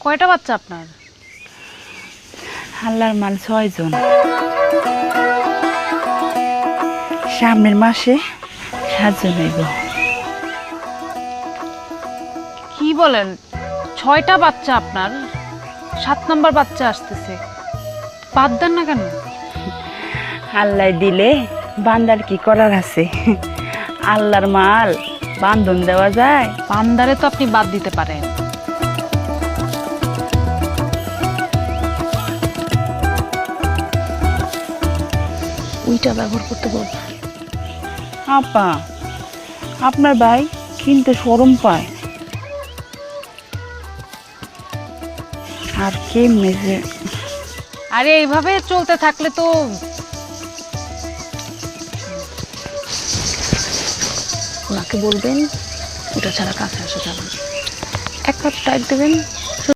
কয়টা বাচ্চা আপনার? আল্লাহর মাল 6 জন। সামনের মাসে 7 জন হইব। কি বলেন, 6টা বাচ্চা আপনার, 7 নাম্বার বাচ্চা আসতেছে, বাদ দেন না কেন? আল্লাহ দিলে বান্দার কি করার আছে? আল্লাহর মাল বান্ধন দেওয়া যায়? বান্দারে তো আপনি বাদ দিতে পারেন। ওইটা ব্যবহার করতে বল। আপা, আপনার ভাই কিনতে শরম পায়। আর কেমনে যে আরে এইভাবে চলতে থাকলে তো ওনাকে বলবেন ওটা ছাড়া কাছে আসা যাবে না। 1 কাপ টাইট দেবেন,